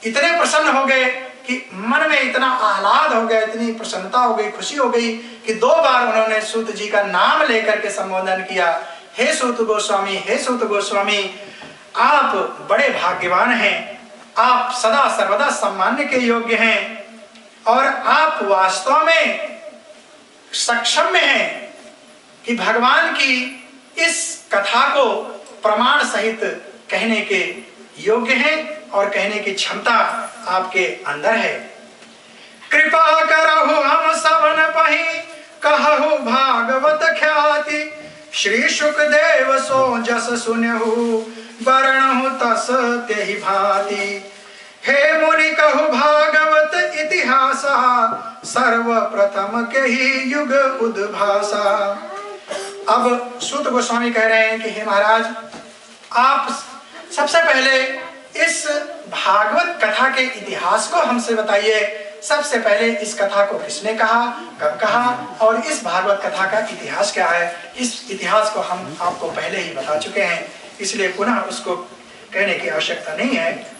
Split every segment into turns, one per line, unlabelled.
इतने प्रसन्न हो गए कि मन में इतना आह्लाद हो गया, इतनी प्रसन्नता हो गई, खुशी हो गई कि 2 बार उन्होंने सूत जी का नाम लेकर के संबोधन किया, हे सूत गोस्वामी, हे सूत गोस्वामी, आप बड़े भाग्यवान हैं, आप सदा सर्वदा सम्मान के योग्य हैं और आप वास्तव में सक्षम में हैं कि भगवान की इस कथा को प्रमाण सहित कहने के योग्य हैं और कहने की क्षमता आपके अंदर है। कृपा करहु हम सबन पहि कहु भागवत ख्याति, श्री सुखदेव सो जस सुनहु बरणहु तस तेहि भांति। हे मुनि कहु भागवत इतिहासा, सर्वप्रथम के ही युग उद्भासा। अब सूत गोस्वामी कह रहे हैं कि हे महाराज, आप सबसे पहले इस भागवत कथा के इतिहास को हमसे बताइए। सबसे पहले इस कथा को किसने कहा, कब कहा और इस भागवत कथा का इतिहास क्या है। इस इतिहास को हम आपको पहले ही बता चुके हैं, इसलिए पुनः उसको कहने की आवश्यकता नहीं है।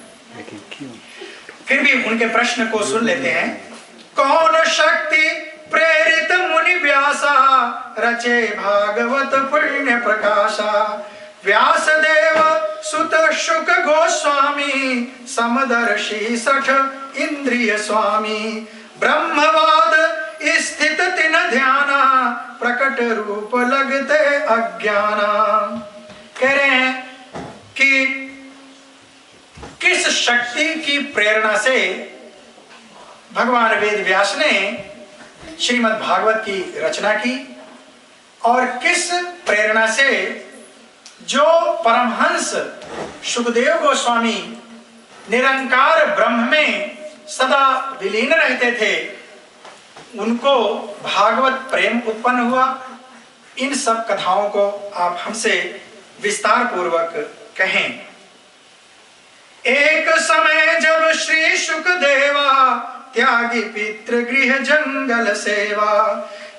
फिर भी उनके प्रश्न को सुन लेते हैं। कौन शक्ति प्रेरित मुनि व्यासा, रचे भागवत पुण्य प्रकाशा। व्यास देव सुत शुक गोस्वामी, समदर्शी सठ इंद्रिय स्वामी। ब्रह्मवाद स्थित तिन ध्याना, प्रकट रूप लगते अज्ञाना। कह रहे हैं कि किस शक्ति की प्रेरणा से भगवान वेद व्यास ने श्रीमद् भागवत की रचना की और किस प्रेरणा से जो परमहंस सुखदेव गोस्वामी निरंकार ब्रह्म में सदा विलीन रहते थे, उनको भागवत प्रेम उत्पन्न हुआ। इन सब कथाओं को आप हमसे विस्तार पूर्वक कहें। एक समय जब श्री सुखदेवा, त्यागी पितृगृह जंगल सेवा।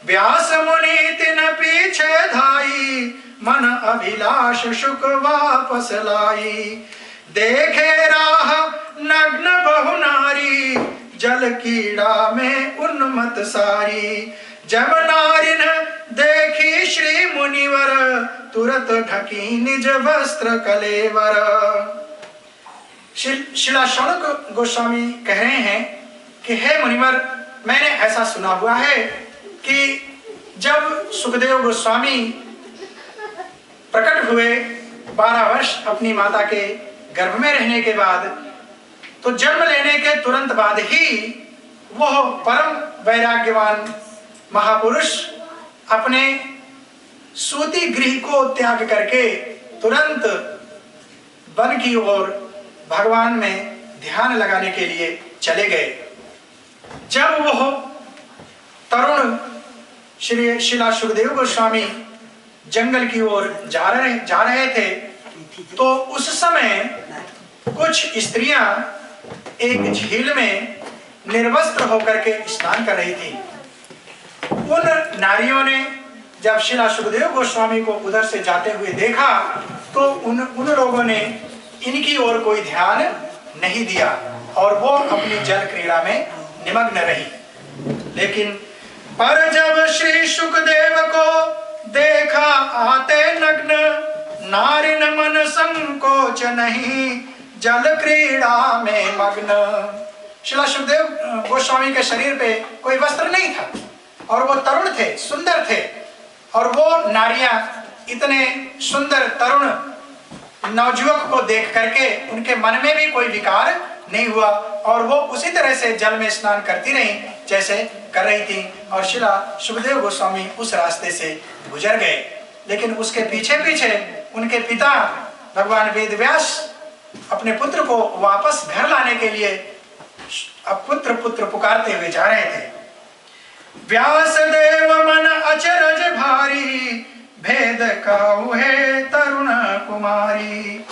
व्यास मुनि तिन पीछे धाई, मन अभिलाष शुक वापस लाई। देखे राह नग्न बहु नारी, जल कीड़ा में उन्मत सारी। जब नारिन देखी श्री मुनिवर, तुरत ढकी निज वस्त्र कलेवर। शिला शौनक गोस्वामी कह रहे हैं कि हे मुनिवर, मैंने ऐसा सुना हुआ है कि जब सुखदेव गोस्वामी प्रकट हुए 12 वर्ष अपनी माता के गर्भ में रहने के बाद, तो जन्म लेने के तुरंत बाद ही वह परम वैराग्यवान महापुरुष अपने सूती गृह को त्याग करके तुरंत वन की ओर भगवान में ध्यान लगाने के लिए चले गए। जब वह तरुण श्री शिला सुखदेव गोस्वामी जंगल की ओर जा रहे थे, तो उस समय कुछ स्त्रियां एक झील में निर्वस्त्र होकर के स्नान कर रही थी। उन नारियों ने जब शिला सुखदेव गोस्वामी को उधर से जाते हुए देखा, तो उन लोगों ने इनकी ओर कोई ध्यान नहीं दिया और वो अपनी जल क्रीड़ा में निमग्न रही। लेकिन पर जब श्री सुखदेव को देखा आते नग्न, नारिन मन संकोच नहीं, जल क्रीड़ा में मग्न। शिला सुखदेव गोस्वामी के शरीर पे कोई वस्त्र नहीं था और वो तरुण थे, सुंदर थे, और वो नारियां इतने सुंदर तरुण नवजुवक को देख करके उनके मन में भी कोई विकार नहीं हुआ और वो उसी तरह से जल में स्नान करती रही जैसे कर रही थी। और शिला सुखदेव गोस्वामी उस रास्ते से गुजर गए। लेकिन उसके पीछे पीछे उनके पिता भगवान वेद व्यास अपने पुत्र को वापस घर लाने के लिए अब पुत्र पुत्र पुकारते हुए जा रहे थे। व्यास देव मन अचरज भारी, भेद काहू है तरुण कुमारी।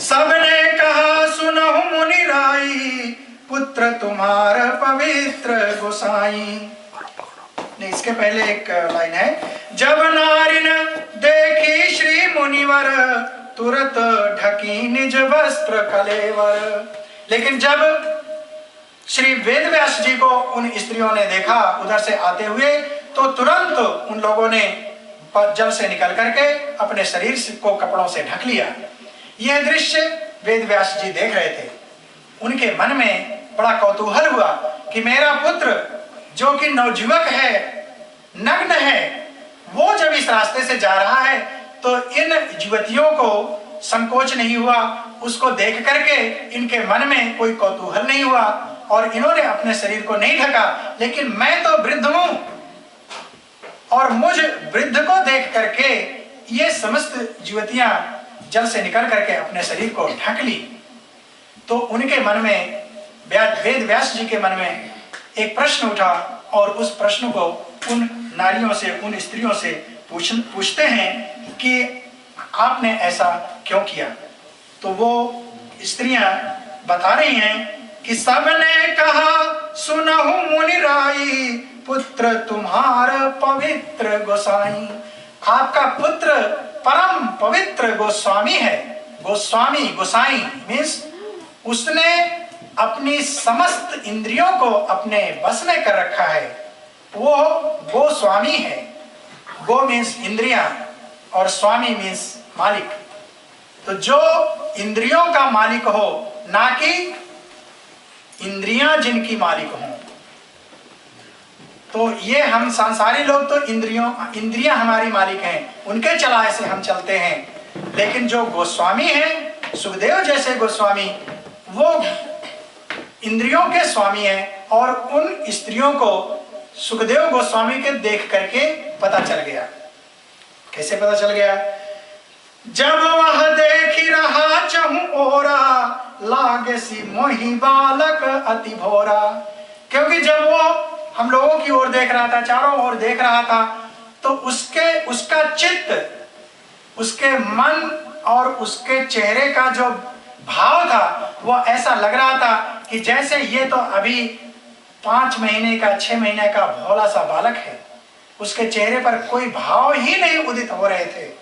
सबने कहा सुनहु मुनि राई, पुत्र तुम्हार पवित्र गोसाई। नहीं, इसके पहले एक लाइन है। जब नारिन देखी श्री मुनिवर, तुरत ढकी निज वस्त्र कलेवर। लेकिन जब श्री वेदव्यास जी को उन स्त्रियों ने देखा उधर से आते हुए, तो तुरंत उन लोगों ने जल से निकल करके अपने शरीर को कपड़ों से ढक लिया। यह दृश्य वेदव्यास जी देख रहे थे। उनके मन में बड़ा कौतूहल हुआ कि मेरा पुत्र जो कि नवजुवक है, नग्न है, वो जब इस रास्ते से जा रहा है तो इन युवतियों को संकोच नहीं हुआ, उसको देख करके इनके मन में कोई कौतूहल नहीं हुआ और इन्होंने अपने शरीर को नहीं ढका। लेकिन मैं तो वृद्ध हूं और मुझ वृद्ध को देख करके ये समस्त युवतियां जल से निकल करके अपने शरीर को ढक ली। तो उनके मन में, वेद व्यास जी के मन में एक प्रश्न उठा और उस प्रश्न को उन नारियों से, उन स्त्रियों से पूछते हैं कि आपने ऐसा क्यों किया। तो वो स्त्रियां बता रही हैं कि सबने कहा सुनहु मुनि राई, पुत्र तुम्हार पवित्र गोसाई। आपका पुत्र परम पवित्र गोस्वामी है। गोस्वामी, गोसाई मीन्स उसने अपनी समस्त इंद्रियों को अपने बस में कर रखा है। वो गोस्वामी है। गो मीन्स इंद्रियां और स्वामी मीन्स मालिक। तो जो इंद्रियों का मालिक हो, ना कि इंद्रियां जिनकी मालिक हों। तो ये हम सांसारी लोग तो इंद्रियां हमारी मालिक हैं, उनके चलाए से हम चलते हैं। लेकिन जो गोस्वामी हैं, सुखदेव जैसे गोस्वामी, वो इंद्रियों के स्वामी हैं। और उन स्त्रियों को सुखदेव गोस्वामी के देख करके पता चल गया। कैसे पता चल गया? जब वह देख रहा चहु ओरा, लागे सी मोही बालक अति भोरा। क्योंकि जब वो हम लोगों की ओर देख रहा था, चारों ओर देख रहा था, तो उसका चित्त, उसके मन और उसके चेहरे का जो भाव था, वो ऐसा लग रहा था कि जैसे ये तो अभी 5 महीने का, 6 महीने का भोला सा बालक है। उसके चेहरे पर कोई भाव ही नहीं उदित हो रहे थे।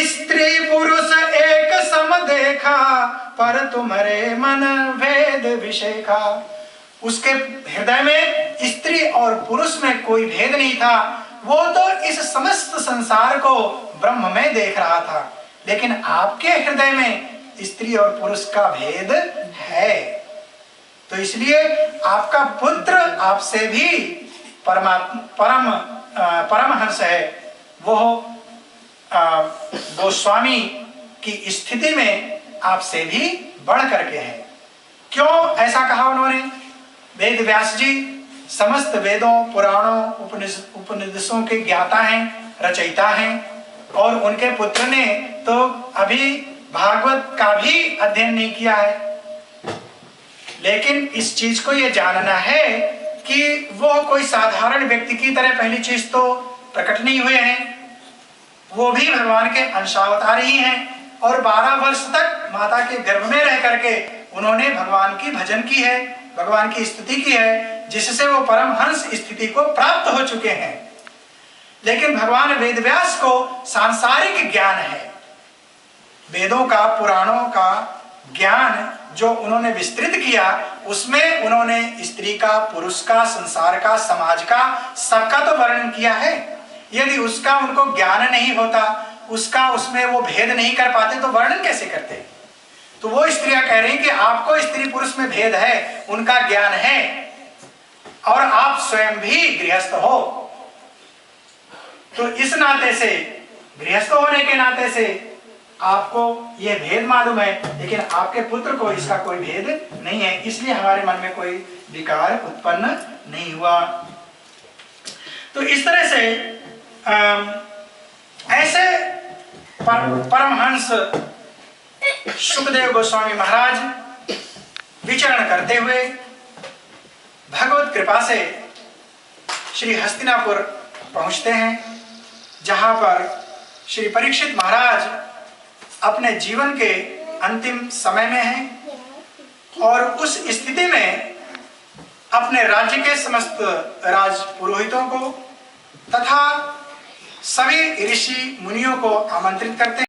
स्त्री पुरुष एक सम देखा, पर तुम्हारे मन भेद विषेखा। उसके हृदय में स्त्री और पुरुष में कोई भेद नहीं था। वो तो इस समस्त संसार को ब्रह्म में देख रहा था। लेकिन आपके हृदय में स्त्री और पुरुष का भेद है। तो इसलिए आपका पुत्र आपसे भी परमहंस है। वो गोस्वामी की स्थिति में आपसे भी बढ़ करके है। क्यों ऐसा कहा उन्होंने? वेद व्यास जी समस्त वेदों, पुराणों, उपनिषदों के ज्ञाता हैं, रचयिता हैं। और उनके पुत्र ने तो अभी भागवत का भी अध्ययन नहीं किया है। लेकिन इस चीज को ये जानना है कि वो कोई साधारण व्यक्ति की तरह पहली चीज तो प्रकट नहीं हुए हैं। वो भी भगवान के अंशावतार ही हैं। और 12 वर्ष तक माता के गर्भ में रह करके उन्होंने भगवान की भजन की है, भगवान की स्तुति की है, जिससे वो परमहंस स्थिति को प्राप्त हो चुके हैं। लेकिन भगवान वेदव्यास को सांसारिक ज्ञान है। वेदों का, पुराणों का ज्ञान जो उन्होंने विस्तृत किया, उसमें उन्होंने स्त्री का, पुरुष का, संसार का, समाज का, सबका तो वर्णन किया है। यदि उसका उनको ज्ञान नहीं होता, उसका उसमें वो भेद नहीं कर पाते, तो वर्णन कैसे करते? तो वो स्त्रियां कह रही कि आपको स्त्री पुरुष में भेद है, उनका ज्ञान है, और आप स्वयं भी गृहस्थ हो। तो इस नाते से, गृहस्थ होने के नाते से आपको यह भेद मालूम है, लेकिन आपके पुत्र को इसका कोई भेद नहीं है। इसलिए हमारे मन में कोई विकार उत्पन्न नहीं हुआ। तो इस तरह से ऐसे परमहंस सुखदेव गोस्वामी महाराज विचरण करते हुए भगवत कृपा से श्री हस्तिनापुर पहुंचते हैं, जहां पर श्री परीक्षित महाराज अपने जीवन के अंतिम समय में हैं। और उस स्थिति में अपने राज्य के समस्त राज पुरोहितों को तथा सभी ऋषि मुनियों को आमंत्रित करते हैं।